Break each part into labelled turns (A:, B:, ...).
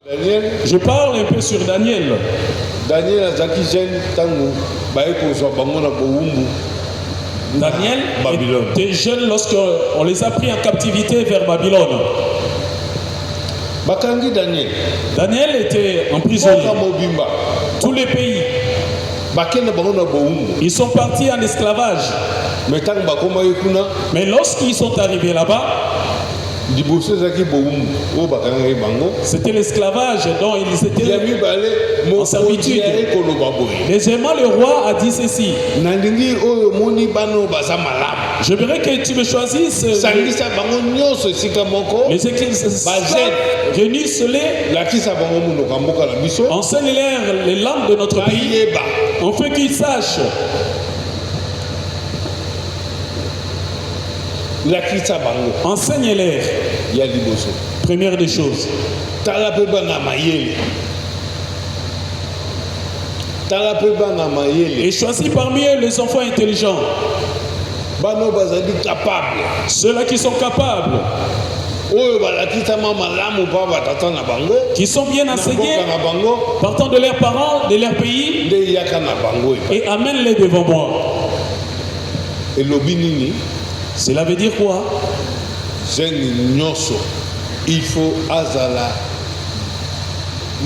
A: Daniel.
B: Je parle un peu sur Daniel.
A: Daniel azaki jeune tango bae kozwa bango na bowumbu.
B: Daniel
A: Babylone.
B: était jeune lorsqu'on les a pris en captivité vers Babylone.
A: Bakangi Daniel.
B: Daniel était emprisonné.
A: Mobimba.
B: Tous les pays,
A: Bakena bango na bowumbu.
B: ils sont partis en esclavage.
A: Mais tant bakoma yekuna
B: Mais lorsqu'ils sont arrivés là-bas,
A: liboso zaki bowumbu. O bakanga bango.
B: c'était l'esclavage dont ils étaient
A: Yami balé
B: en servitude. Deuxièmement, le roi a dit ceci.
A: Nandingi oyo moni bano baza malamu.
B: J'aimerais que tu me choisisses
A: Sangisa bango nyonso sika moko.
B: les églises réunissent-les,
A: Lakisa bango munoka mboka na biso.
B: enseigne-leur les langues de notre pays,
A: Bayeba.
B: on fait qu'ils sachent.
A: Lakisa bango.
B: Enseigne-leur.
A: Ya liboso.
B: Première des choses.
A: Tala pe bana mayele. Tala pe bana mayele.
B: Et choisis parmi eux les enfants intelligents,
A: Bano bazali capable.
B: ceux-là qui sont capables,
A: Oyo balakisa mama lamu pa batata na bango.
B: qui sont bien enseignés,
A: Na bango
B: partant de leurs parents, de leur pays,
A: nde yaka na bango.
B: et amène-les devant moi.
A: Et lobinini,
B: Cela veut dire quoi?
A: jeune nyonso, il faut azala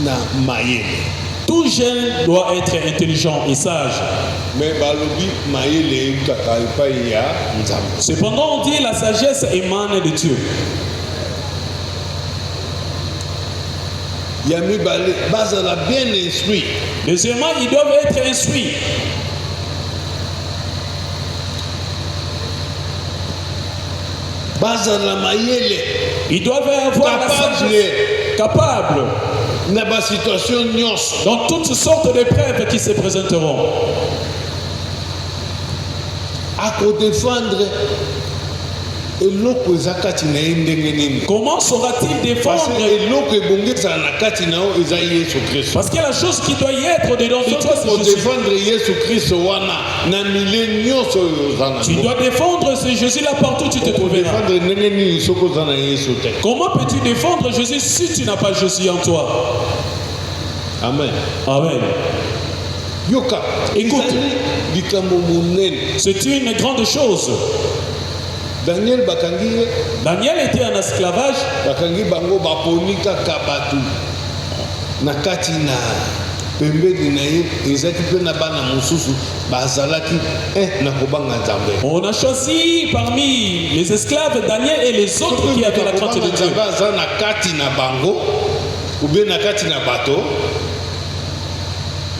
A: na mayele.
B: Tout jeune doit être intelligent et sage.
A: Mais balobi mayele kaka epai ya nzambe.
B: Cependant, on dit la sagesse émane de Dieu.
A: Ya mibale bazala bien instruit.
B: Deuxièmement, ils doivent être instruits.
A: Bazala mayele
B: Ils doivent avoir la sagesse, capables
A: na ba situation nyonso.
B: dans toutes sortes d'épreuves qui se présenteront.
A: Ako défendre eloko eza kati na ye ndenge nini.
B: Comment saura-t-il
A: Parce
B: défendre?
A: que eloko ebongisa na kati na yo eza Yesu Kristo.
B: Parce que la chose qui doit y être dedans de toi, c'est
A: Pour
B: Jésus.
A: défendre Yesu Kristo wana na mile nyonso oyo oza na
B: Tu
A: yango.
B: dois défendre ce Jésus-là partout où tu te trouveras.
A: Défendre ndenge nini soki oza na Yesu te.
B: Comment peux-tu défendre Jésus si tu n'as pas Jésus en toi?
A: Amen.
B: Amen.
A: Yoka.
B: Écoute.
A: Ezali likambo monene.
B: C'est une grande chose.
A: Daniel bakangi ye,
B: Daniel était en esclavage.
A: bakangi bango baponi kaka bato na kati na pembeni na ye ezaki mpe na bana mosusu bazalaki na kobanga nzambe.
B: On a choisi parmi les esclaves Daniel et les autres qui avaient la crainte de Dieu.
A: nzambe aza na kati na bango ubie na kati na bato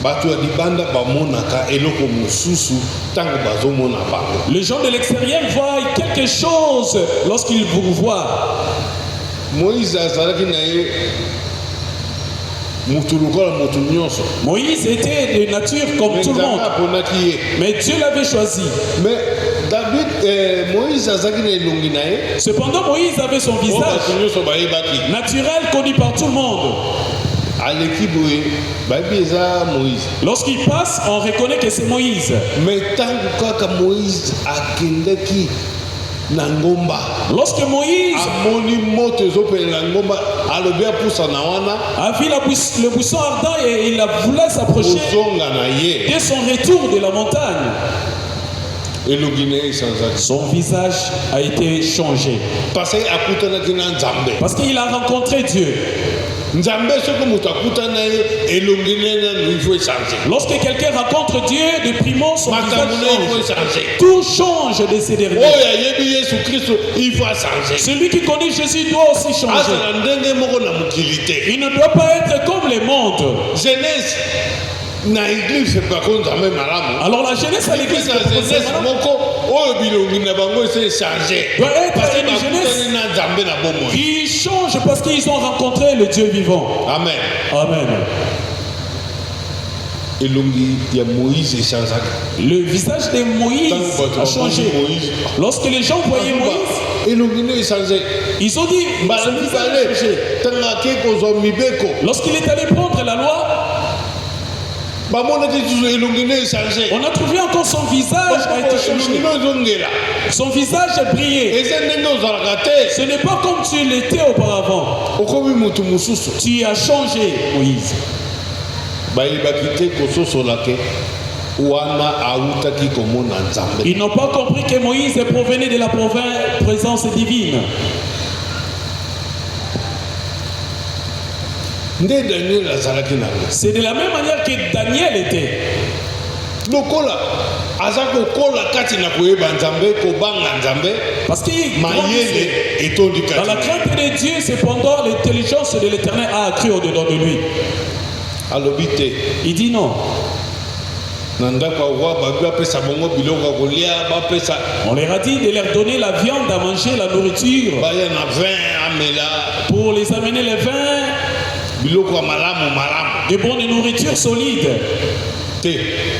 A: bato ya libanda bamonaka eloko mosusu ntango bazomona bango.
B: Les gens de l'extérieur voient quelque chose lorsqu'ils vous voient.
A: Moïse azalaki na ye mutu lokola mutu nyonso.
B: Moïse était de nature comme tout le monde,
A: aponaki ye.
B: mais Dieu l'avait choisi.
A: Mais David, Moïse azalaki na elongi na ye.
B: Cependant, Moïse avait son
A: Bato
B: visage
A: nyonso bayebaki.
B: naturel connu par tout le monde.
A: Aleki boye bayebi eza Moïse.
B: Lorsqu'il passe, on reconnaît que c'est Moïse.
A: Mais ntango kaka Moïse akendaki na ngomba.
B: Lorsque Moïse
A: Amoni moto ezopelela ngomba alobi apusa na wana.
B: a vu le buisson ardent et il voulait s'approcher
A: Ozonga na ye.
B: dès son retour de la montagne.
A: Elongi na ye esanzaki.
B: Son visage a été changé
A: Parce que akutanaki na nzambe.
B: parce qu'il a rencontré Dieu.
A: Nzambe soki moto akutana ye elongi na ye nanu il faut échanger.
B: Lorsque quelqu'un rencontre Dieu, de primo, son visage
A: Makambo na ye il faut
B: change.
A: échanger.
B: Tout change de ces derniers.
A: Oyo ayebi Yesu Kristo il faut changer.
B: Celui qui connaît Jésus doit aussi changer.
A: Azala ndenge moko na mokili te.
B: Il ne doit pas être comme les mondes.
A: Jeunesse na église par contre nzambe malamu.
B: Alors la jeunesse à l'église
A: Na jeunesse moko oyo bilongi na bango ese échanger.
B: doit être
A: Parce que
B: une jeunesse
A: bakutani na nzambe na bomoi.
B: qui change parce qu'ils ont rencontré le Dieu vivant.
A: Amen.
B: Amen.
A: Elongi ya Moïse échangeaki.
B: Le visage de Moïse a changé.
A: Moïse.
B: Lorsque les gens voyaient Moïse,
A: elongi na échanger.
B: ils ont dit,
A: Mbala
B: son visage
A: mibale
B: a changé.
A: tanga ke kozwa mibeko.
B: Lorsqu'il est allé prendre la loi,
A: bamonaki toujours elongi no échangé.
B: On a trouvé encore son visage a été changé.
A: elongi no ezongela
B: Son visage brillait.
A: eza ndenge ozalaka te.
B: Ce n'est pas comme tu l'étais auparavant.
A: okomi motu mosusu.
B: Tu as changé, Moïse.
A: bayebaki te kososola ke wana autaki komona nzambe.
B: Ils n'ont pas compris que Moïse provenait de la présence divine.
A: nde daniel azalaki nango.
B: C'est de la même manière que Daniel était.
A: lokola aza kokola kati na koyeba nzambe kobanga nzambe
B: Parce qu'il
A: mayele etondi
B: dans la
A: kati.
B: crainte de Dieu, cependant, l'intelligence de l'Éternel a accru au-dedans de lui.
A: alobi te
B: Il dit non.
A: na ndako ya roi babi bapesa bango biloko ya kolia bapesa
B: On leur a dit de leur donner la viande à manger, la nourriture,
A: baya na vin amela
B: pour les amener les vins,
A: biloko ya malamu malamu
B: de bonnes nourritures solides.
A: te.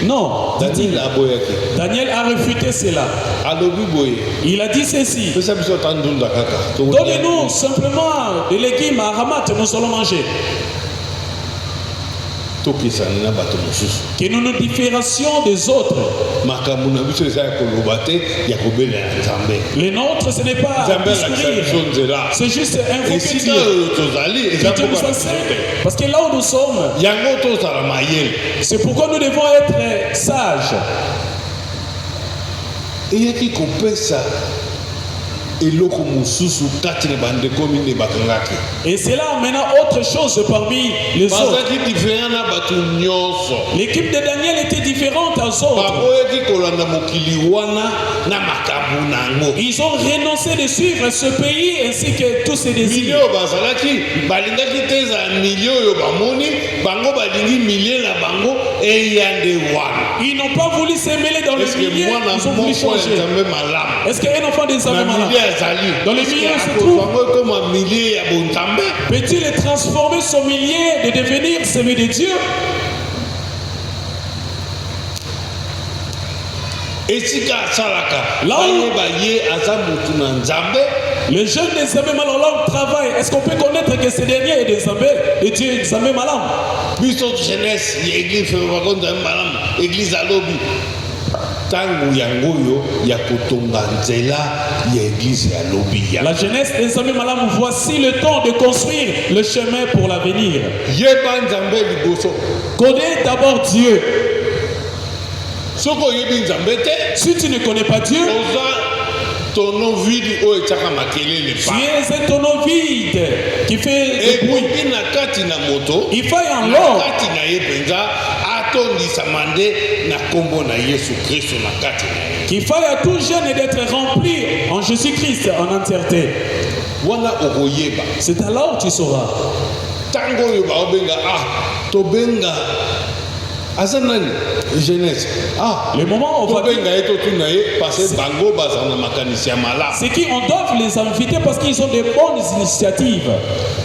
B: Non,
A: daniel aboyaki
B: Daniel a refuté cela.
A: alobi boye
B: Il a dit ceci.
A: pesa biso ata ndunda kaka
B: Donnez-nous simplement des légumes à Ramat, nous allons manger.
A: tokisani na bato mosusu.
B: Que nous nous différencions des autres.
A: makambo na biso eza ya koloba te ya kobelela nzambe.
B: Les nôtres, ce n'est pas
A: nzambe alakisa biso
B: discourir.
A: nzela.
B: C'est juste invoquer
A: esika
B: Dieu.
A: oyo tozali eza
B: Que Dieu nous
A: mpoka na
B: enseigne.
A: biso te.
B: Parce que là où nous sommes,
A: yango tozala mayele.
B: c'est pourquoi nous devons être sages.
A: eyaki kopesa eloko mosusu kati na bandeko mine bakangaki.
B: Et c'est là maintenant autre chose parmi les autres.
A: bazalaki diferent na bato nyonso.
B: L'équipe de Daniel était différente aux autres.
A: baboyaki kolanda mokili wana na makambo na yango.
B: Ils ont renoncé de suivre ce pays ainsi que tous ses désirs.
A: milio oyo bazalaki balingaki te ezala milio oyo bamoni bango balingi milie na bango eya nde wana.
B: Ils n'ont pas voulu se mêler dans le
A: eske
B: milieu,
A: mwana
B: ils ont voulu
A: moko ya
B: changer.
A: nzambe malamu
B: Est-ce qu'un enfant des
A: na
B: hommes malades
A: milie azali
B: Dans les milieux se trouve.
A: yango ekoma milie ya bonzambe.
B: peut-il transformer son milieu de devenir celui de Dieu?
A: esika asalaka
B: Là où-
A: bayeba ye aza motu na nzambe.
B: Les jeunes des Zambé Malam travaillent. Est-ce qu'on peut connaître que ces derniers est des Zambé, de Dieu Zambé Malam?
A: biso jeunesse ya église febako nzambe malamu église alobi ntango yango oyo ya kotonga nzela ya église ya lobi ya
B: La jeunesse des Zambé Malam, voici le temps de construire le chemin pour l'avenir.
A: yeba nzambe liboso.
B: Connais d'abord Dieu.
A: soki oyebi nzambe te
B: Si tu ne connais pas Dieu,
A: oza tono vide oyo etiaka makelele
B: tu
A: pa
B: es un tonneau vide qui fait du bruit.
A: ekoki na kati na moto
B: Il faille en
A: na
B: l'or.
A: kati na ye mpenza atondisama nde na nkombo na yesu kristo na kati na ye.
B: Qu'il faille à tout jeune d'être rempli en Jésus-Christ en entièreté.
A: wana okoyeba
B: C'est alors que tu sauras.
A: ntango oyo baobenga tobenga aza nani jeunesse
B: Le moment où on va dire,
A: tobenga ye totuna ye parce bango bazala na makanisi ya malamu.
B: c'est qu'on doit les inviter parce qu'ils ont de bonnes initiatives.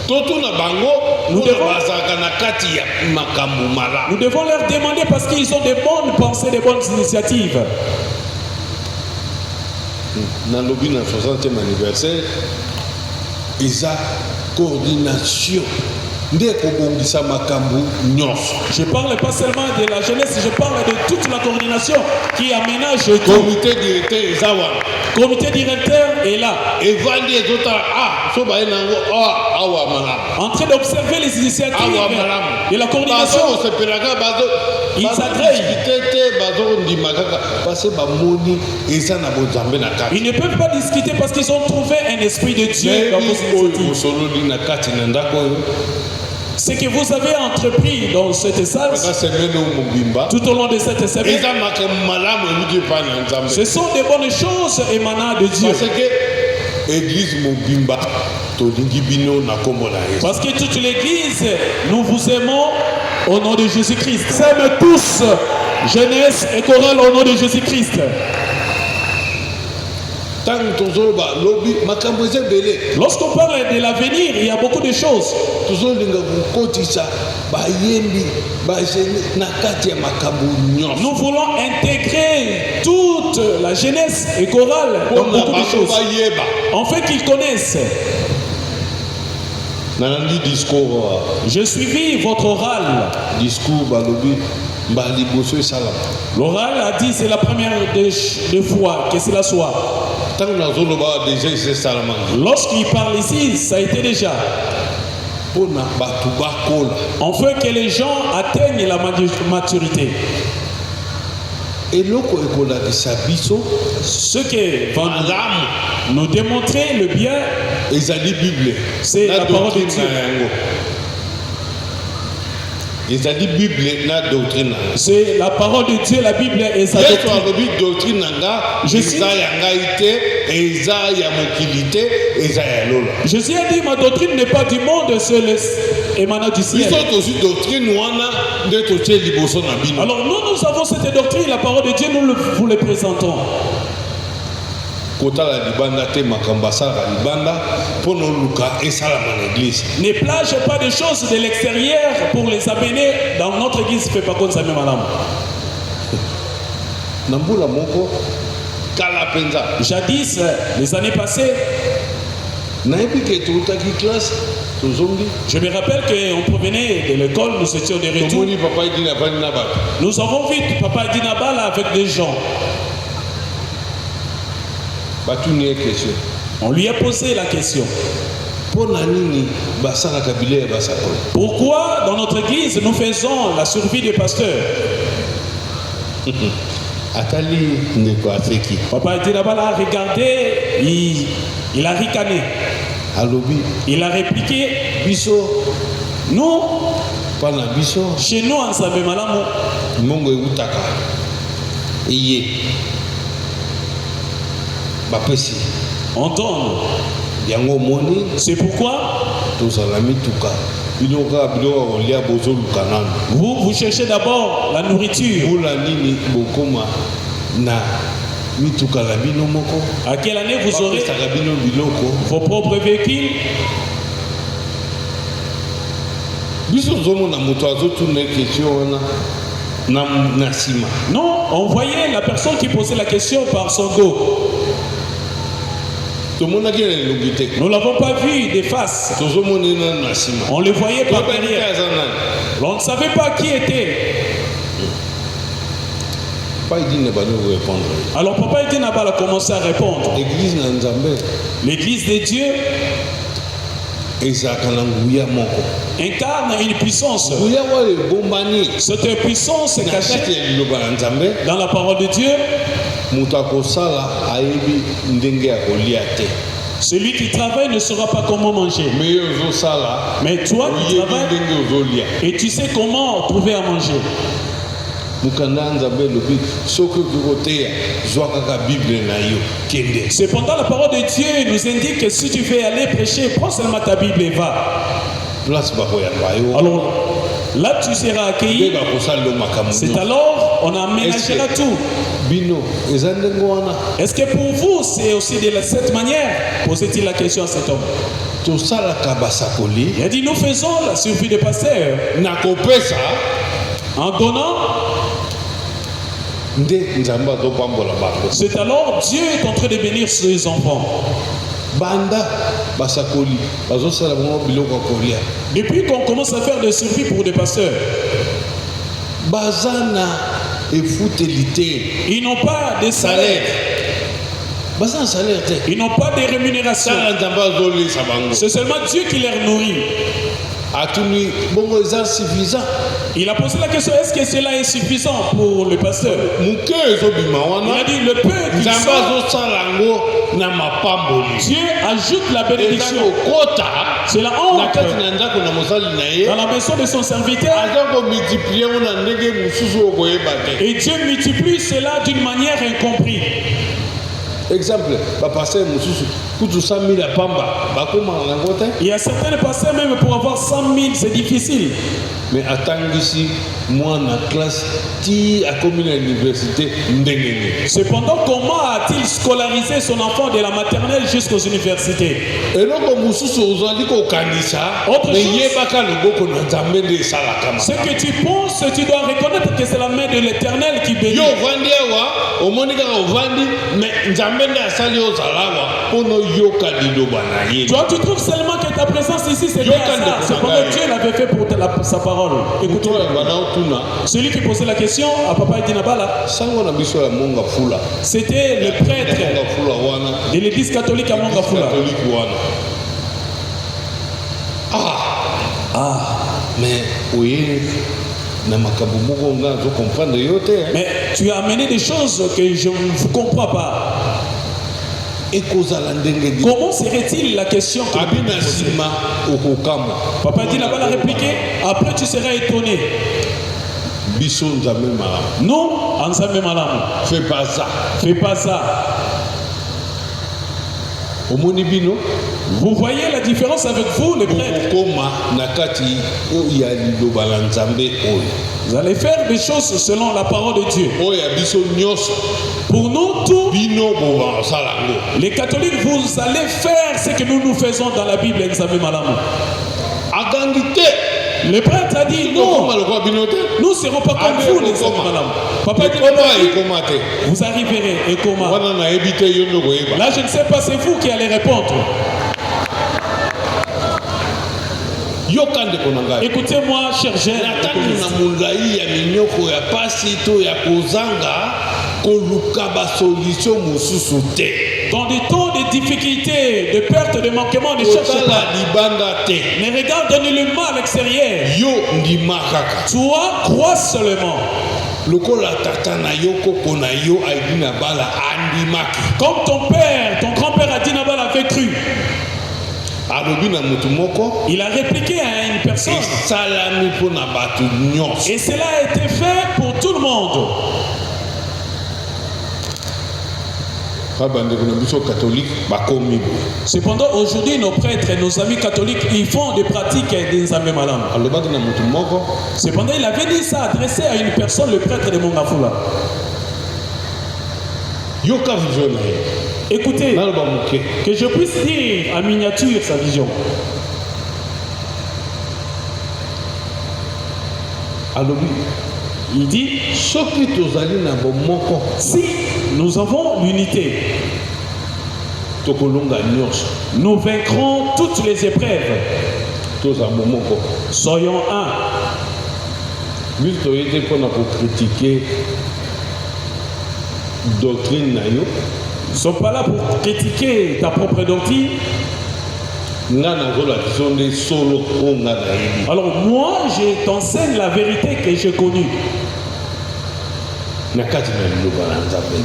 A: totuna bango
B: Nous
A: mpona
B: devons-
A: bazalaka na kati ya makambo
B: Nous
A: malamu.
B: devons leur demander parce qu'ils ont de bonnes pensées, de bonnes initiatives.
A: nalobi na 60e anniversaire eza coordination nde ekobongisa makambo nyonso.
B: Je parle pas seulement de la jeunesse, je parle de toute la coordination qui aménage tout.
A: comité directeur eza wana
B: Comité directeur est là,
A: evandi ezotala so baye nango awa malamu
B: en train d'observer les initiatives
A: awa malamu
B: de la coordination.
A: bazokosepelaka
B: Ils
A: bazodiscute te bazokondima kaka parce bamoni eza na bonzambe na kati.
B: Ils ne peuvent pas discuter parce qu'ils ont trouvé un esprit de Dieu dans vos
A: nayebi oyo
B: initiatives.
A: mosololi na kati na ndako oyo
B: Ce que vous avez entrepris dans cette salle,
A: aka semene oyo mobimba
B: tout au long de cette semaine,
A: eza makambo malamu eluki epai na nzambe
B: ce sont des bonnes choses émanant de Dieu.
A: parce que église mobimba tolingi bino na nkombo na yesu.
B: Parce que toute l'église, nous vous aimons au nom de Jésus-Christ. Nous aimons tous, jeunesse et chorale au nom de Jésus-Christ.
A: ntango tozoloba lobi makambo eza ebele
B: Lorsqu'on parle de l'avenir, il y a beaucoup de choses.
A: tozolinga kokotisa bayembi bagene na kati ya makambo nyonso
B: Nous voulons intégrer toute la jeunesse et chorale dans
A: mpona
B: beaucoup de
A: bango
B: choses.
A: bayeba.
B: En fait qu'ils connaissent.
A: nalandi discours
B: J'ai suivi votre oral.
A: discours balobi
B: L'oral a dit c'est la première des fois que cela soit. Lorsqu'il parle ici, ça a été déjà. On veut que les gens atteignent la maturité. Ce qui va nous démontrer le bien, c'est la parole de Dieu. C'est la parole de Dieu, la Bible et sa doctrine. Jésus a dit ma doctrine n'est pas du monde, c'est émanant du ciel. Alors nous avons cette doctrine, la parole de Dieu, nous vous le présentons. Ne plage pas des choses de l'extérieur pour les amener dans notre église. Fait pas comme ça même madame. Jadis, les années passées, je me rappelle qu'on provenait de l'école, nous étions de retour. Nous avons vu Papa Dinabal avec des gens. On lui a posé la question. Pourquoi dans notre église nous faisons la survie des pasteurs? Papa Dinabal a regardé, il a ricané. Il a répliqué, nous, chez nous ensemble malamu, on donne. C'est pourquoi vous cherchez d'abord la nourriture. À quelle année vous aurez vos propres véhicules? Non, on voyait la personne qui posait la question par son dos. Nous ne l'avons pas vu des faces. On le voyait par derrière. On ne savait pas qui était. Alors Papa Dinabal a commencé à répondre. L'église de Dieu incarne une puissance. Cette puissance est cachée dans la parole de Dieu. Celui qui travaille ne saura pas comment manger. Mais toi qui travailles, et tu sais comment trouver à manger. Cependant, la parole de Dieu nous indique que si tu veux aller prêcher, prends seulement ta Bible et va. Alors, là tu seras accueilli. C'est alors on aménagera tout. Est-ce que pour vous c'est aussi de cette manière? Posait-il la question à cet homme. Il a dit nous faisons la survie des pasteurs en donnant. C'est alors Dieu est en train de bénir ses enfants. Depuis qu'on commence à faire des survies pour des pasteurs, ils n'ont pas de salaire. Ils n'ont pas de rémunération. C'est seulement Dieu qui les nourrit. Il a posé la question, est-ce que cela est suffisant pour le pasteur? Il a dit le peu qu'il sort, Dieu ajoute la bénédiction. Cela entre dans la maison de son serviteur. Et Dieu multiplie cela d'une manière incomprise.
A: Exemple,
B: il y a certains pasteurs même pour avoir 100 000 c'est difficile.
A: Mais attends ici, moi en classe, qui a commis l'université
B: cependant, comment a-t-il scolarisé son enfant de la maternelle jusqu'aux universités?
A: Autre
B: ce que tu penses, tu dois reconnaître que c'est la main de l'Éternel qui bénit. Toi, tu trouves seulement que ta présence ici c'est bien ça. Cependant, Dieu l'avait fait pour sa parole. Écoutez, Celui qui posait la question à Papa Dinabala, c'était le prêtre de l'église catholique à Mongafula.
A: Mais oui,
B: mais tu as amené des choses que je ne comprends pas. Comment serait-il la question que Papa Dinabala a répliqué, après tu seras étonné. Non, Nzambe malamu.
A: Fais pas ça.
B: Fais pas ça. Vous voyez la différence avec vous, les prêtres. Vous allez faire des choses selon la parole de Dieu. Pour nous tous, les catholiques, vous allez faire ce que nous faisons dans la Bible. Le prêtre a dit non, nous ne serons pas comme vous, les hommes madame. Papa dit vous arriverez et comment? Là, je ne sais pas, c'est vous qui allez répondre. Écoutez-moi, cher jeune. Dans des temps de difficultés, de perte, de manquement, ne cherche pas. Mais regarde, donne-le-moi à l'extérieur. Toi, crois seulement. Comme ton père, ton grand-père Adinabal avait cru. Il a répliqué à une personne. Et cela a été fait pour tout le monde. Cependant, aujourd'hui, nos prêtres et nos amis catholiques, ils font des pratiques des Nzambe Malam. Cependant, il avait dit ça adressé à une personne, le prêtre de Mongafula. Écoutez, que je puisse dire en miniature sa vision. Il dit, si nous avons l'unité, nous vaincrons toutes les épreuves. Soyons un.
A: Nous
B: ne sommes pas là pour critiquer ta propre doctrine. Alors moi, je t'enseigne la vérité que j'ai connue.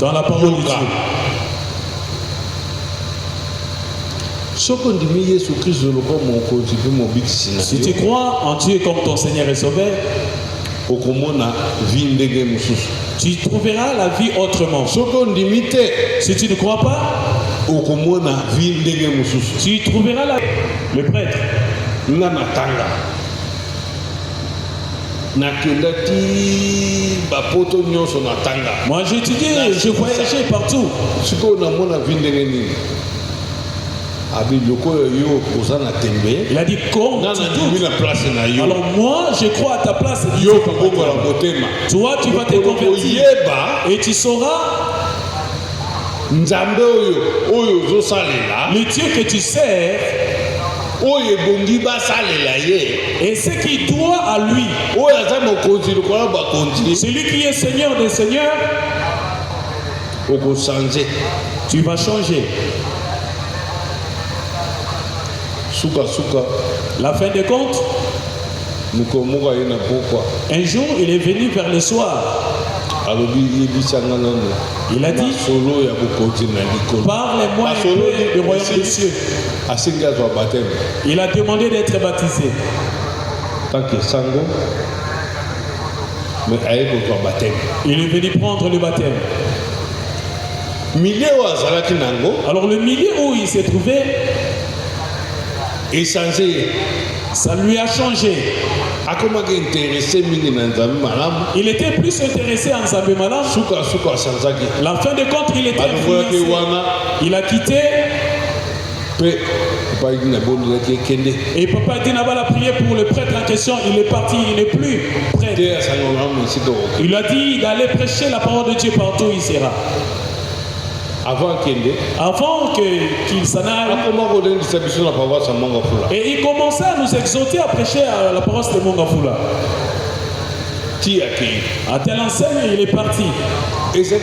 B: Dans la parole de Dieu. Si tu crois en Dieu comme ton Seigneur et Sauveur, tu trouveras la vie autrement. Si tu ne crois pas, tu trouveras la vie. Le prêtre. Moi j'ai étudié, je voyageais partout. Il a dit quand alors moi je crois à ta place. Toi tu vas te convertir et tu sauras le Dieu que tu sers et ce qui doit à lui. Celui qui est Seigneur des Seigneurs, tu vas changer. La fin des comptes, un jour il est venu vers le soir. Il a dit, parle-moi un peu du royaume des cieux. Il a demandé d'être baptisé. Il est venu prendre le baptême. Alors le milieu où il s'est trouvé, ça lui a changé. Il était plus intéressé en Nzambe Malam. La fin de compte, il était influencé. Il a quitté. Et Papa Dinabala a prié pour le prêtre en question. Il est parti, il n'est plus prêtre. Il a dit d'aller prêcher la parole de Dieu partout où il sera. Avant qu'il s'en aille. Et il commençait à nous exhorter à prêcher à la paroisse de Mongafula. À telle enseigne, il est parti.
A: C'était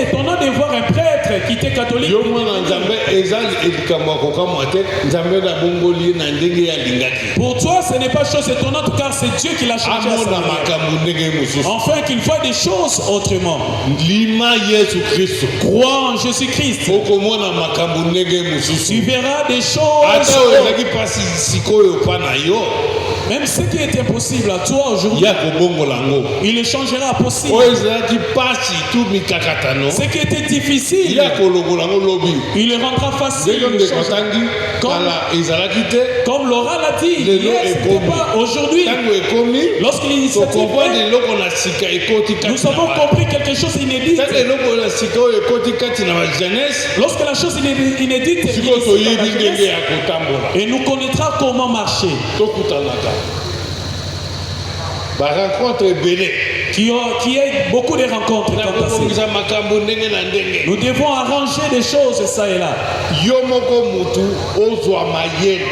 B: étonnant de voir un prêtre qui était catholique. Pour toi, ce n'est pas chose étonnante car c'est Dieu qui l'a changé. Enfin, qu'il voit des choses autrement. Crois en Jésus-Christ. Tu verras des choses. Même ce qui est impossible à toi aujourd'hui, il le changera possible. Ce qui était difficile, il le rendra facile. Comme Laura l'a dit, hier c'était pas aujourd'hui. Lorsque l'initiative nous avons compris quelque chose inédit. Lorsque la chose inédite est et nous connaîtra comment marcher. Qui est beaucoup de rencontres. Nous devons arranger des choses ça et là.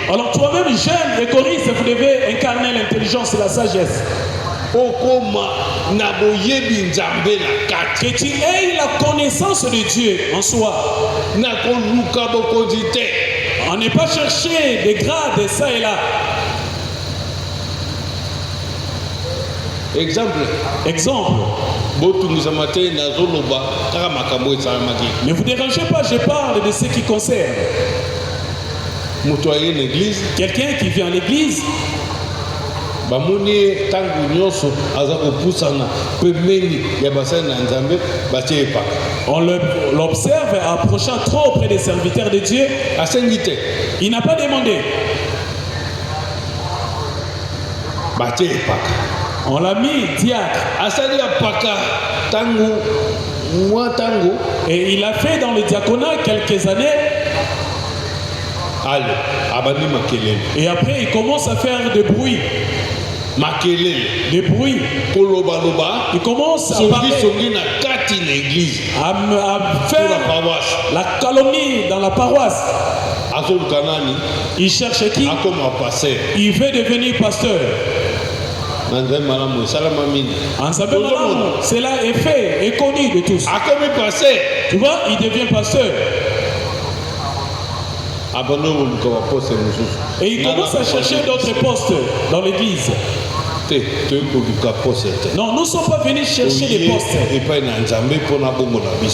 B: Alors toi-même jeune et choriste, vous devez incarner l'intelligence et la sagesse. Que tu aies la connaissance de Dieu en soi. On n'est pas chercher des grades ça et là. Exemple. Ne vous dérangez pas, je parle de ce qui concerne. Quelqu'un qui vient à l'église. On l'observe approchant trop près des serviteurs de Dieu. Il n'a pas demandé. On l'a mis diacre. Et il a fait dans le diaconat quelques années. Et après il commence à faire des bruits. Des bruits. Il commence à parler, à faire la calomnie dans la paroisse. Il cherche qui? Il veut devenir pasteur. Cela est fait et connu de tous. Tu vois, il devient pasteur. Et il commence à chercher d'autres postes dans l'église. Non, nous ne sommes pas venus chercher des postes.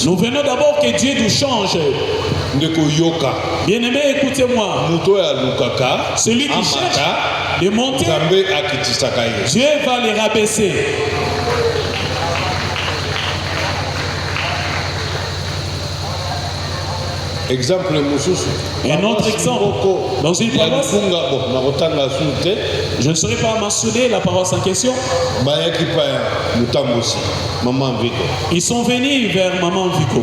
B: Nous venons d'abord que Dieu nous change. Bien-aimé, écoutez-moi. Celui qui cherche de monter, Dieu va les rabaisser. Un autre exemple, dans une paroisse, je ne saurais pas mentionner la paroisse en question. Ils sont venus vers Maman Vico.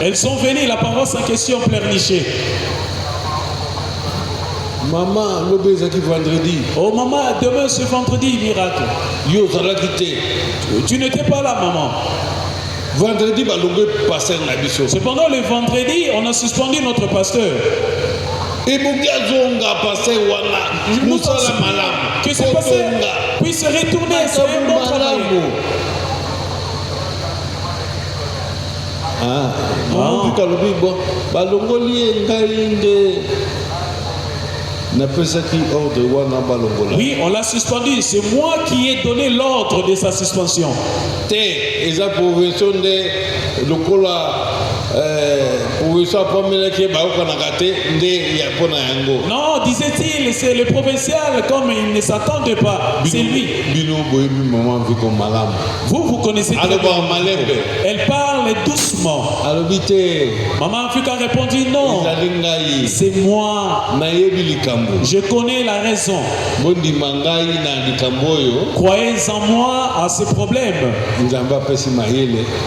B: Elles sont venues, la paroisse en question pleurnichée.
A: Maman, le baiser qui vendredi.
B: Oh maman, demain c'est vendredi, miracle. Tu n'étais pas là, maman.
A: Vendredi, pasteur Nabiso.
B: Cependant, le vendredi, on a suspendu notre pasteur.
A: Et
B: que ce pasteur puisse retourner, c'est un bon travail. Oui, on l'a suspendu. C'est moi qui ai donné l'ordre de sa suspension. Non, disait-il, c'est le provincial, comme il ne s'attendait pas. C'est lui. Vous connaissez très bien. Elle parle doucement. Maman Fika répondit non. C'est moi. Je connais la raison. Croyez en moi à ce problème.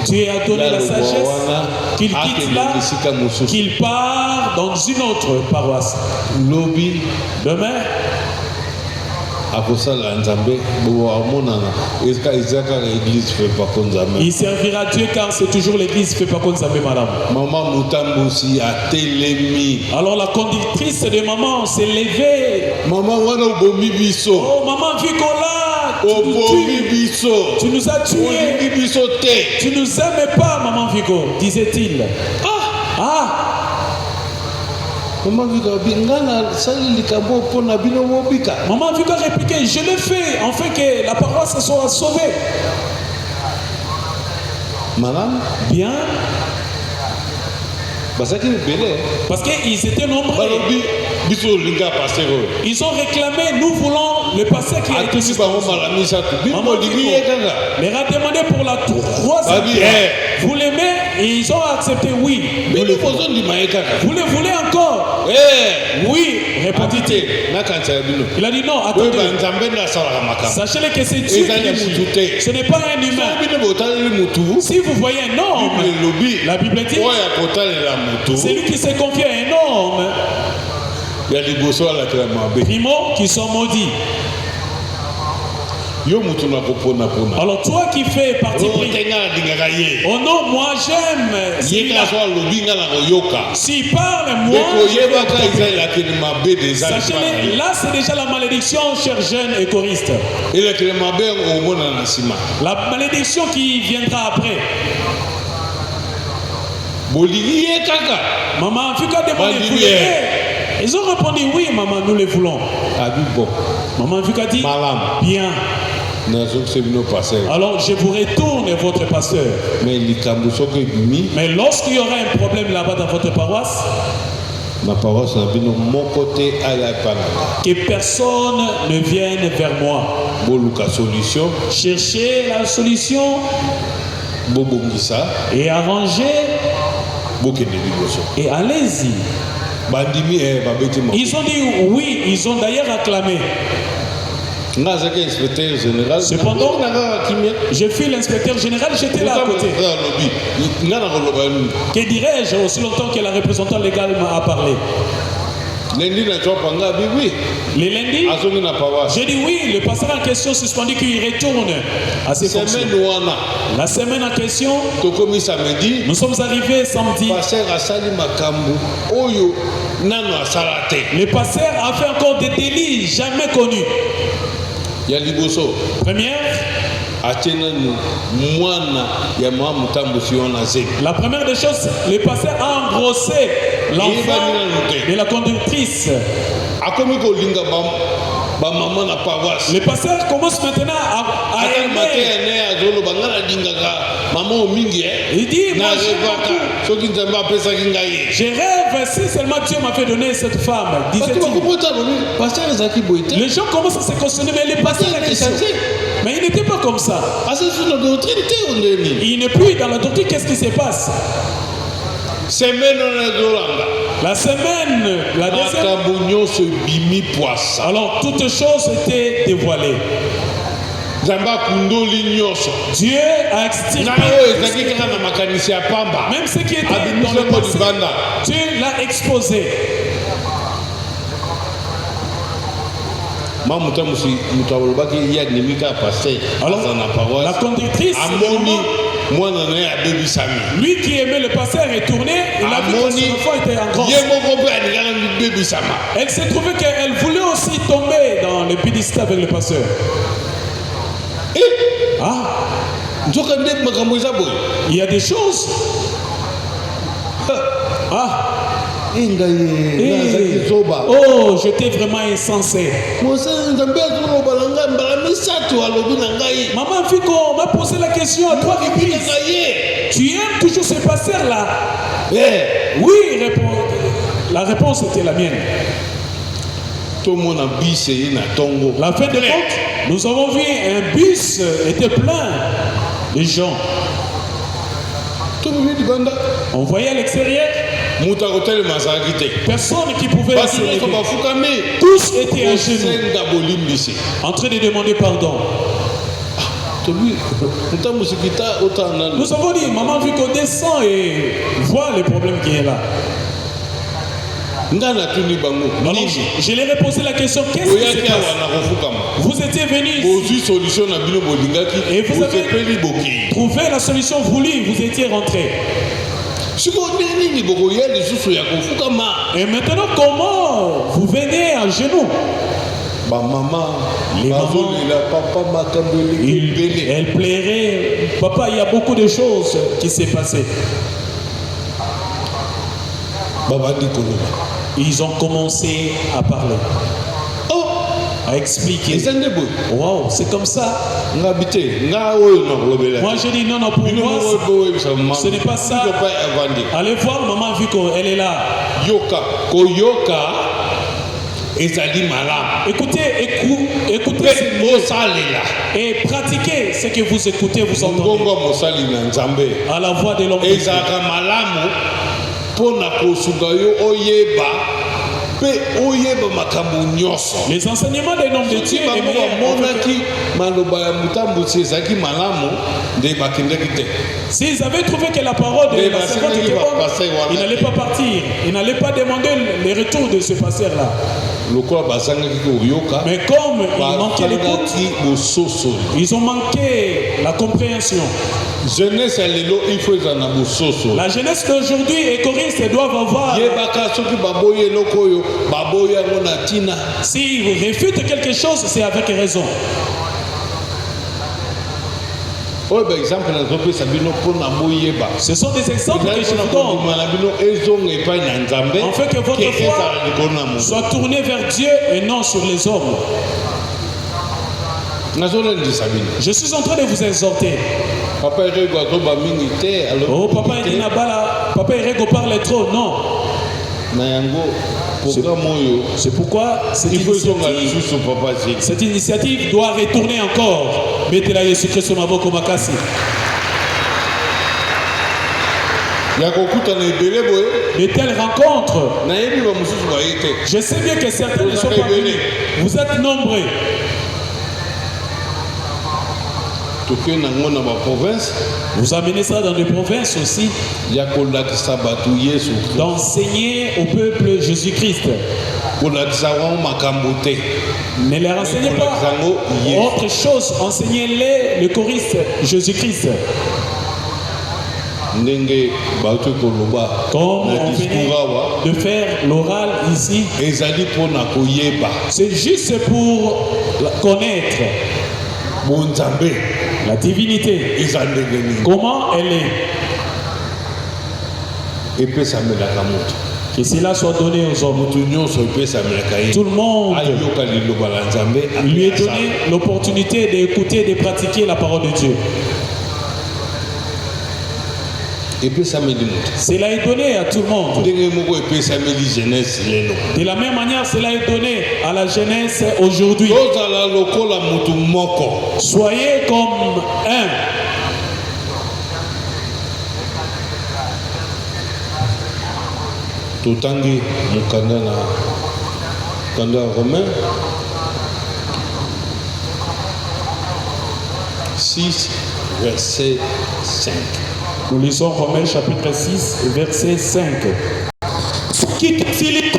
B: Dieu a donné la sagesse qu'il quitte là, qu'il part dans une autre paroisse. Demain, Il servira Dieu car c'est toujours l'église fait pas comme ça, madame.
A: Maman Mutambusi a télémi.
B: Alors la conductrice de maman s'est levée.
A: Maman wana obomi biso.
B: Oh maman Vicola, tu nous as tués. Tu nous aimes pas, maman Vico, disait-il. Ah.
A: Maman Vico
B: répliquait, je le fais afin que la paroisse soit sauvée.
A: Madame,
B: bien. Parce qu'ils étaient nombreux. Ils ont réclamé, nous voulons le pasteur qui a été suspendu. Les a demandé pour la troisième fois. Vous l'aimez? Et ils ont accepté oui. Vous le voulez encore? Oui, répondit-il. Il a dit non, attendez. Sachez que c'est Dieu qui agit. Ce n'est pas un humain. Si vous voyez un homme, la Bible dit, c'est lui qui s'est confié à un homme. Primo qui sont maudits. Alors toi qui fais partie oh non, moi j'aime. S'il parle, moi sachez-le, là c'est déjà la malédiction, chers jeunes et choristes. La malédiction qui viendra après. Maman, tu as demandé. Ils ont répondu oui, maman, nous les voulons. Maman, tu as dit bien. Alors je vous retourne votre pasteur. Mais lorsqu'il y aura un problème là-bas dans votre paroisse, que personne ne vienne vers moi. Cherchez la solution et arrangez et allez-y. Ils ont dit oui, ils ont d'ailleurs acclamé. Cependant, je fus l'inspecteur général, j'étais là à côté. Que dirais-je aussi longtemps que la représentante légale m'a parlé? Les lundis, j'ai dit oui, le pasteur en question suspendu qu'il retourne à ses fonctions. La semaine en question, nous sommes arrivés samedi. Le pasteur a fait encore des délits jamais connus. Première, la première des choses, le pasteur a engrossé l'enfant de la conductrice. Le pasteur commence maintenant à aimer. Il dit, moi je rêve si seulement Dieu m'avait donné cette femme, disait-il. Les gens commencent à se questionner, mais le pasteur a question. Mais il n'était pas comme ça. Il n'est plus dans la doctrine, qu'est-ce qui se passe? La semaine, la deuxième. Alors toutes choses étaient dévoilées. Dieu a extirpé même ce qui était dans le passé. Dieu l'a exposé. Alors la conductrice, lui qui aimait le pasteur est tourné, il a vu que son enfant était en grosse. Elle s'est trouvée qu'elle voulait aussi tomber dans le pédestal avec le pasteur. Il y a des choses. Oh, j'étais vraiment insensé. Maman Fico m'a posé la question à toi reprises. Tu aimes toujours ce pasteur-là? Oui, la réponse était la mienne. La fin de compte, nous avons vu un bus était plein de gens. On voyait à l'extérieur personne qui pouvait se lever. Tous étaient à genoux en train de demander pardon. Nous avons dit, maman, vu qu'on descend et voit le problème qui est là. Alors, je leur ai posé la question, qu'est-ce qui se passe? Vous étiez venus ici et vous avez trouvé la solution voulue, vous étiez rentrés. Et maintenant, comment vous venez à genoux? Les mamans, elle plairait. Papa, il y a beaucoup de choses qui s'est passé. Ils ont commencé à parler, à expliquer. Wow, c'est comme ça. Moi, j'ai dit non, pour moi, ce n'est pas ça. Allez voir maman, vu qu'elle est là. Écoutez et pratiquez ce que vous écoutez, vous entendez. À la voix de l'homme. Les enseignements des noms de Dieu est meilleur. S'ils avaient trouvé que la parole de la servante était bonne, ils n'allaient pas partir. Ils n'allaient pas demander le retour de ce pasteur-là. Mais comme ils manquaient l'écoute, ils ont manqué la compréhension. La jeunesse d'aujourd'hui et choristes doivent avoir. Si vous réfutez quelque chose, c'est avec raison. Ce sont des exemples que je vous donne. En fait que votre foi soit tournée vers Dieu et non sur les hommes. Je suis en train de vous exhorter. Oh, papa Erego parle trop. Non. C'est pourquoi cette initiative doit retourner encore. Mettez-la Jésus Christ au maboko makasi. De telles rencontres, je sais bien que certains ne sont pas venus. Vous êtes nombreux. Vous amenez ça dans les provinces aussi, d'enseigner au peuple Jésus-Christ. Ne les renseignez pas autre chose, enseignez-les le choriste Jésus-Christ. Comme on venait de faire l'oral ici, c'est juste pour connaître la divinité. Comment elle est. Que cela soit donné aux hommes. Tout le monde lui est donné l'opportunité d'écouter et de pratiquer la parole de Dieu. Cela est donné à tout le monde. De la même manière, cela est donné à la jeunesse aujourd'hui. Soyez comme un.
A: Totangi mukanda Romain 6 verset 5.
B: Nous lisons Romains chapitre 6 verset 5. Quitte Philippe.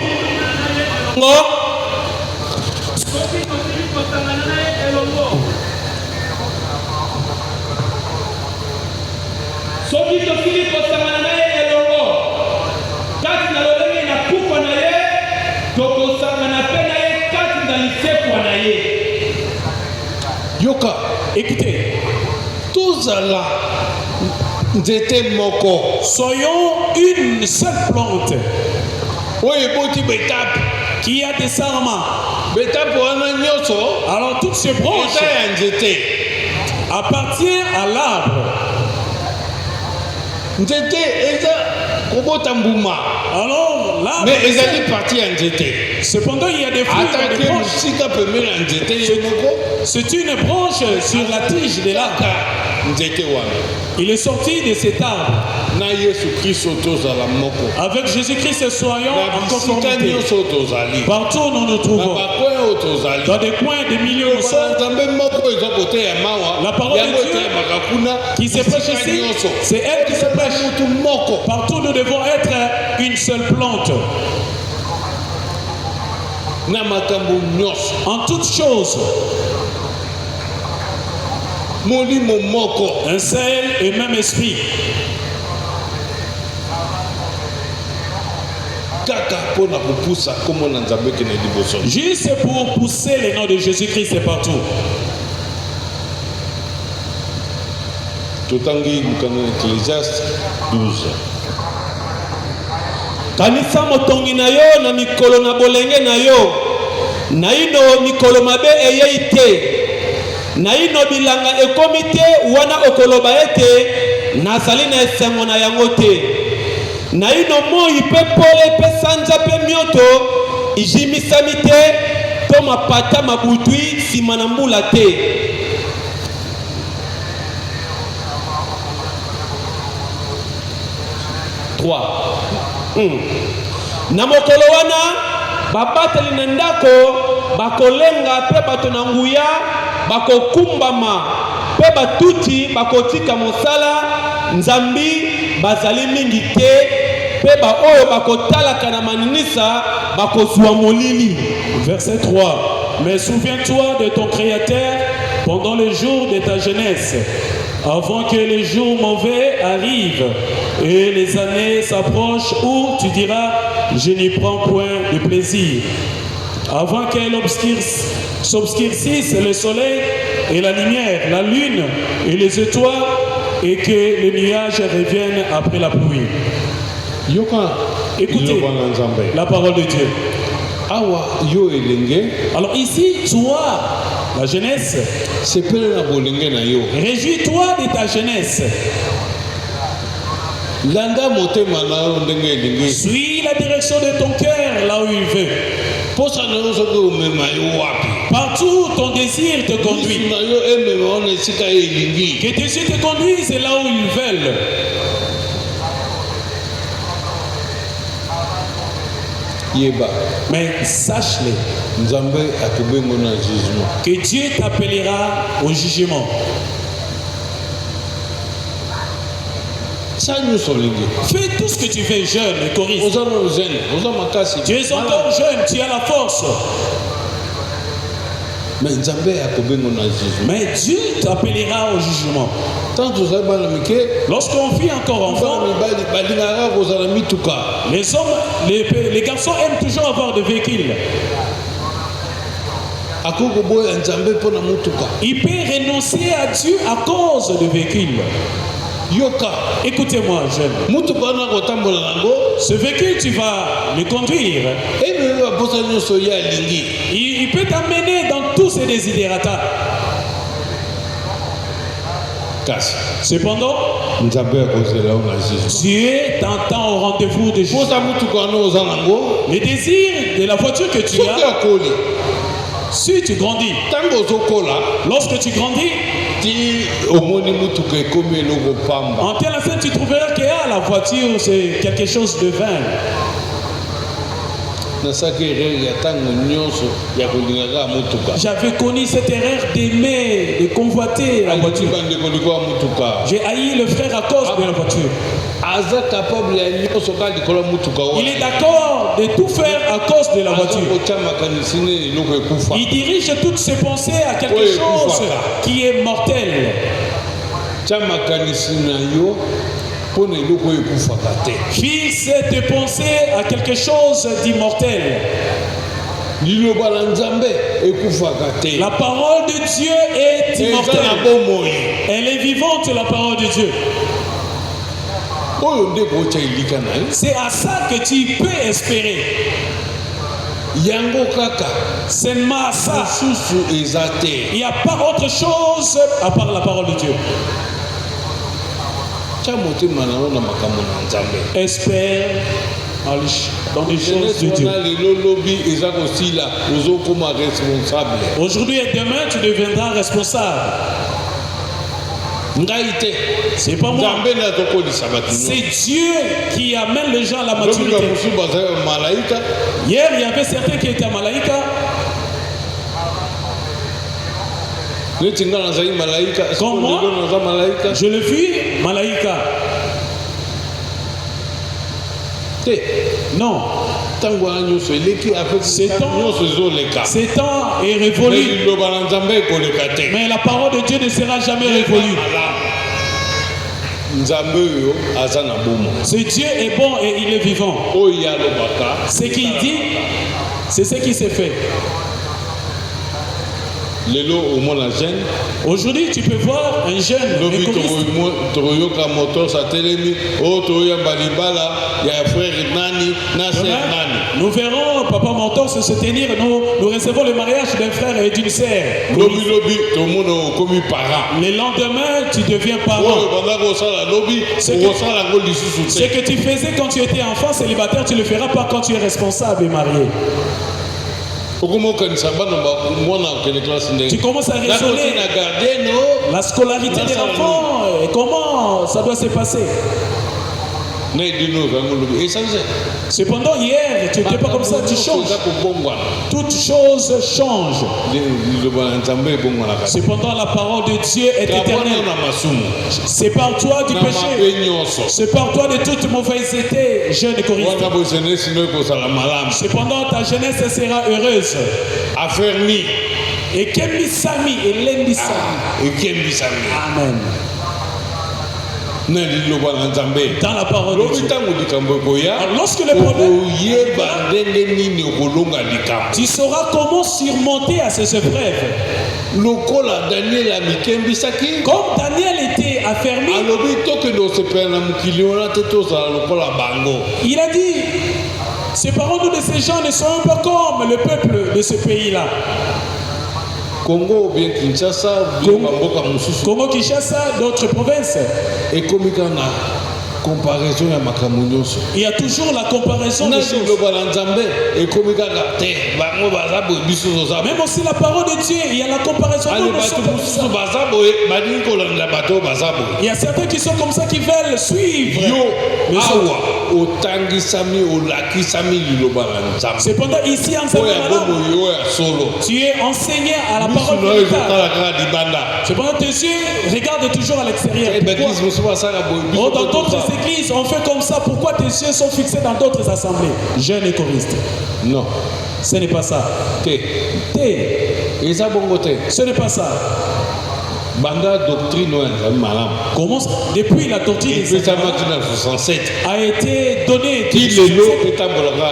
A: Yoka,
B: écoutez,
A: tous là,
B: soyons une seule plante qui a des sarments. Alors toutes ces branches appartiennent à l'arbre. Alors là,
A: mais ils allaient partir en jeté.
B: Cependant, il y a des fruits dans les branches. C'est une branche sur la tige de l'arbre. Il est sorti de cet arbre. Avec Jésus-Christ, soyons en conformité. Partout où nous nous trouvons, dans des coins, des milieux où nous sommes, la parole de Dieu qui se prêche ici, c'est elle qui se prêche. Partout nous devons être une seule plante. En toutes choses. Un seul et même esprit. Juste pour pousser le nom de Jésus-Christ partout.
A: Ecclésiaste 12.
C: Kanisa motongi na yo na mikolo na bolenge na yo. Na ino mikolo mabe eyeite. Na ino bilanga ekomite wana okoloba ete nazali na esengo na yango te. Na ino moi pe pole pe sanja pe mioto ijimisami te to mapata mabutui sima na mbula te. Na mokolo wana babateli na ndako bakolenga pe bato na nguya bakokumbama pe batuti bakotika mosala nzambi bazali mingi te pe ba oyo bakotalaka na maninisa bakozwa molili.
B: Verset 3. Mais souviens-toi de ton Créateur pendant les jours de ta jeunesse, avant que les jours mauvais arrivent et les années s'approchent où tu diras je n'y prends point de plaisir, avant qu'elle s'obscurcisse le soleil et la lumière, la lune et les étoiles, et que les nuages reviennent après la pluie. Écoutez la parole de Dieu. Alors ici, toi, la jeunesse, réjouis-toi de ta jeunesse. Suis la direction de ton cœur là où il veut. Partout ton désir te conduit. Que tes yeux te conduisent là où ils veulent. Mais sache-le que Dieu t'appellera au jugement. Fais tout ce que tu fais jeune et choriste. Tu es encore jeune, tu as la force. Mais Dieu t'appellera au jugement. Lorsqu'on vit encore enfant, les hommes, les garçons aiment toujours avoir des véhicules. Il peut renoncer à Dieu à cause de véhicules. Écoutez-moi, jeune. Ce véhicule, tu vas le conduire. Il peut t'amener dans tous ces désidérata. Cependant, Dieu t'entend au rendez-vous de Jésus. Les désirs de la voiture que tu as, si tu grandis, lorsque tu grandis, en tel affaire, tu trouveras que la voiture, c'est quelque chose de vain. J'avais connu cette erreur d'aimer, de convoiter la voiture. J'ai haï le frère à cause de la voiture. Il est d'accord de tout faire à cause de la voiture. Il dirige toutes ses pensées à quelque chose qui est mortel. Fixe tes pensées à quelque chose d'immortel. La parole de Dieu est immortelle. Elle est vivante, la parole de Dieu. C'est à ça que tu peux espérer. Seulement ça. Il n'y a pas autre chose à part la parole de Dieu. Espère dans les choses de Dieu. Aujourd'hui et demain, tu deviendras responsable. C'est pas moi. C'est Dieu qui amène les gens à la maturité. Hier, il y avait certains qui étaient à Malaïka. Comme moi, je l'ai vu, Malaïka. Non.
C: Ce temps est révolu. Mais la parole de Dieu ne sera jamais révolue. Ce Dieu est bon et il est vivant. Ce qu'il dit, c'est ce qui s'est fait. Aujourd'hui, tu peux voir un jeune nous verrons Papa Mentor se tenir. Nous recevons le mariage d'un frère et d'une sœur. Le lendemain, tu deviens parent. Ce que tu faisais quand tu étais enfant célibataire, tu ne le feras pas quand tu es responsable et marié. Tu commences à raisonner la scolarité de l'enfant et comment ça doit se passer. Cependant, hier, tu n'étais pas comme ça, tu changes. Toutes choses changent. Cependant, la parole de Dieu est éternelle. C'est par toi du péché. C'est par toi de toute mauvaiseté, jeune Corinthiens. Cependant, ta jeunesse sera heureuse.
A: Affermi.
C: Et Kembisami, et Lendisami. Amen. Dans la parole de Dieu. Alors, lorsque le problème, tu sauras comment surmonter à ces épreuves. Comme Daniel était affermi, il a dit, séparons-nous de ces gens, ne soyons pas comme le peuple de ce pays-là.
A: Congo ou bien Kinshasa,
C: Congo, Kinshasa, d'autres provinces.
A: Et comme il y a une comparaison,
C: il y a toujours la comparaison des choses. Même aussi la parole de Dieu, il y a la comparaison. Il y a certains qui sont comme ça, qui veulent suivre. Cependant, ici en tu es enseigné à la parole de Dieu. Cependant, tes yeux regardent toujours à l'extérieur. Dans d'autres églises, on fait comme ça. Pourquoi tes yeux sont fixés dans d'autres assemblées? Jeunes et choristes.
A: Non.
C: Ce n'est pas ça. Ce n'est pas ça. Commence depuis la doctrine a été donnée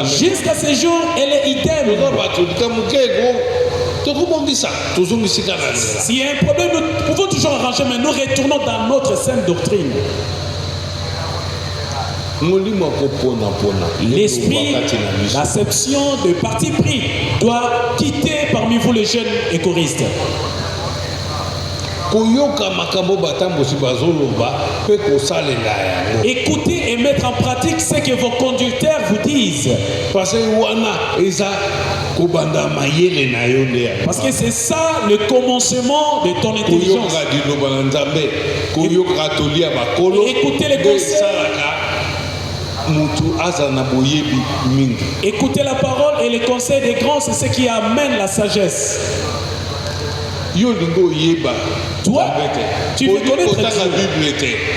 C: jusqu'à ce jour, elle est idem. S'il y a un problème, nous pouvons toujours arranger, mais nous retournons dans notre sainte doctrine. L'esprit d'acception de parti pris doit quitter parmi vous les jeunes et choristes. Écoutez et mettre en pratique ce que vos conducteurs vous disent. Parce que c'est ça le commencement de ton intelligence. Écoutez les conseils. Écoutez la parole et les conseils des grands, c'est ce qui amène la sagesse. Toi, tu veux connaître Dieu.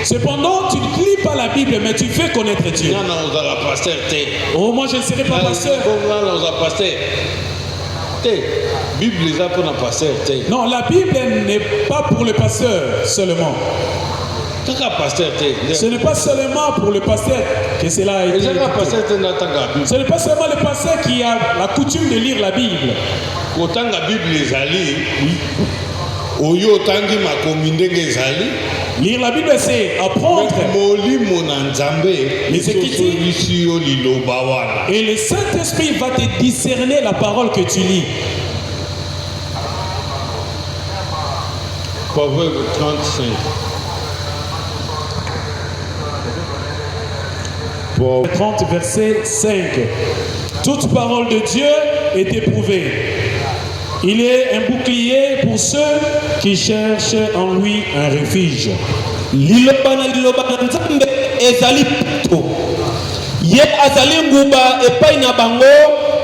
C: Cependant, tu ne lis pas la Bible, mais tu veux connaître Dieu. Oh, moi je ne serai pas pasteur. Non, la Bible n'est pas pour le pasteur seulement. Ce n'est pas seulement pour le pasteur que cela a été. Ce n'est pas seulement le pasteur qui a la coutume de lire la Bible. Lire la Bible, c'est apprendre les Écritures. Et le Saint-Esprit va te discerner la parole que tu lis.
A: Proverbe 35.
C: 30, verset 5. Toute parole de Dieu est éprouvée. Il est un bouclier pour ceux qui cherchent en lui un refuge. Lilobana nzambe ezali pito. Ye azali nguba epai na bango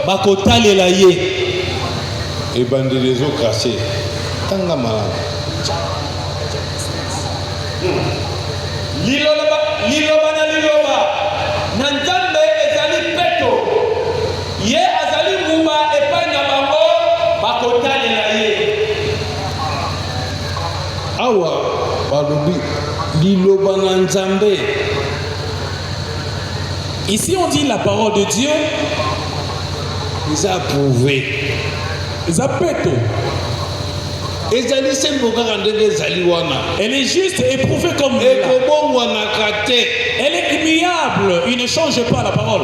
C: bakotalela ye.
A: Ebandelezo krasé. Tanga malade.
C: Lilobana nanzambe ezali peto.
A: balobi liloba na Nzambe.
C: Ici on dit la parole de Dieu.
A: Ils ont approuvé.
C: Ils ont pété.
A: Elle
C: est juste éprouvée comme elle. Elle est immuable. Il ne change pas la parole.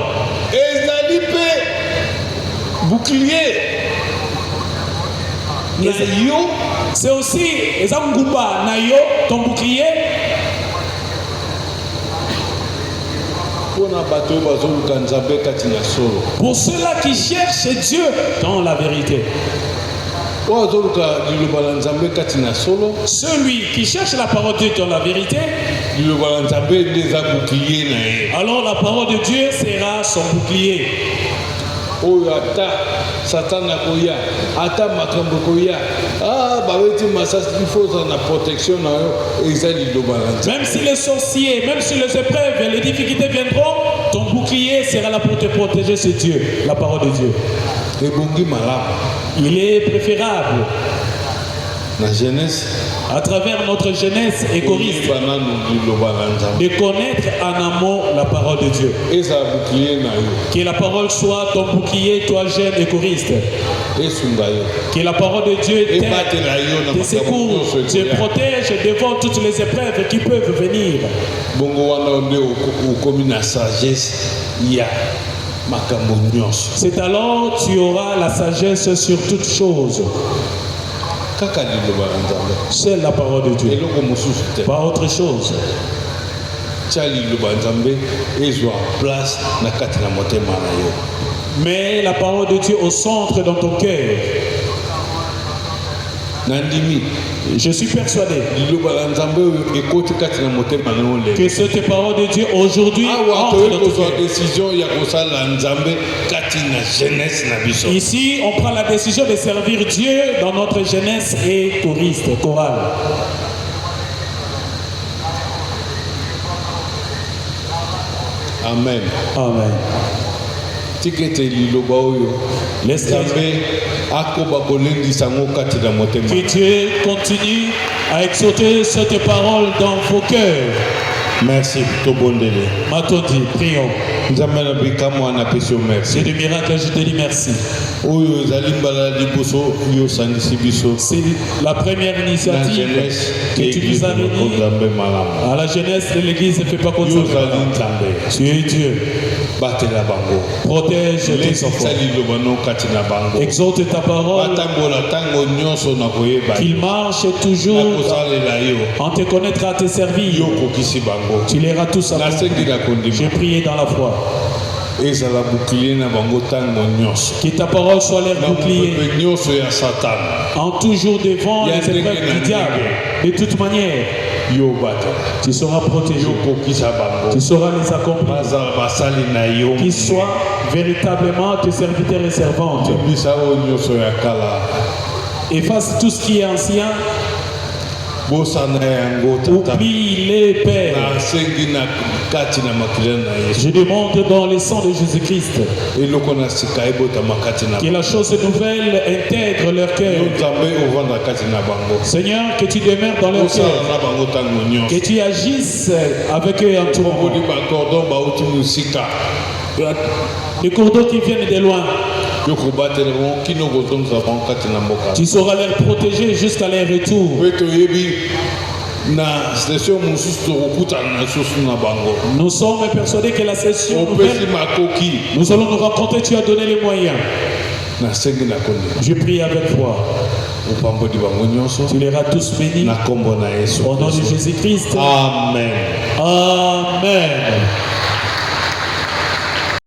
A: Bouclier.
C: C'est aussi Ezamgumba Nayo, ton bouclier. Pour ceux-là qui cherchent Dieu dans la vérité. Celui qui cherche la parole de Dieu dans la vérité, alors la parole de Dieu sera son bouclier. Même si les sorciers, même si les épreuves et les difficultés viendront, ton bouclier sera là pour te protéger, c'est Dieu, la parole de Dieu. Il est préférable à travers notre jeunesse égoïste de connaître en amont la parole de Dieu. Que la parole soit ton bouclier, toi jeune égoïste. Que la parole de Dieu te secoue, te protège devant toutes les épreuves qui peuvent venir. C'est alors tu auras la sagesse sur toutes choses. C'est la parole de Dieu, pas autre chose. Mais la parole de Dieu au centre dans ton cœur. Je suis persuadé que cette parole de Dieu aujourd'hui entre dans ton cœur. Ici, on prend la décision de servir Dieu dans notre jeunesse et chorale.
A: Amen.
C: Amen. Laisse que Dieu continue à exaucer cette parole dans vos cœurs.
A: Merci.
C: Matondi, prions. C'est du miracle, je te dis merci. C'est la première initiative que tu nous as donnée à la jeunesse de l'église. Ne fais pas comme ça. Tu es Dieu. Protège tes enfants. Exalte ta parole. Qu'ils marchent toujours en te connaître à te servir. Tu les auras tous à moi. J'ai prié dans la foi. Que ta parole soit leur bouclier en toujours devant les épreuves du diable. De toute manière, tu seras protégé. Tu sauras les accomplir. Qu'ils soient véritablement tes serviteurs et servantes. Efface tout ce qui est ancien. Oublie les pères. Je demande dans le sang de Jésus-Christ que la chose nouvelle intègre leur cœur. Seigneur, que tu demeures dans leur cœur. Que tu agisses avec eux en tout moment. Les cordons qui viennent de loin, tu sauras les protéger jusqu'à leur retour. Nous sommes persuadés que la session nouvelle, nous allons nous rencontrer. Tu as donné les moyens. Je prie avec foi. Tu les auras tous bénis au nom de Jésus-Christ.
A: Amen.
C: Amen.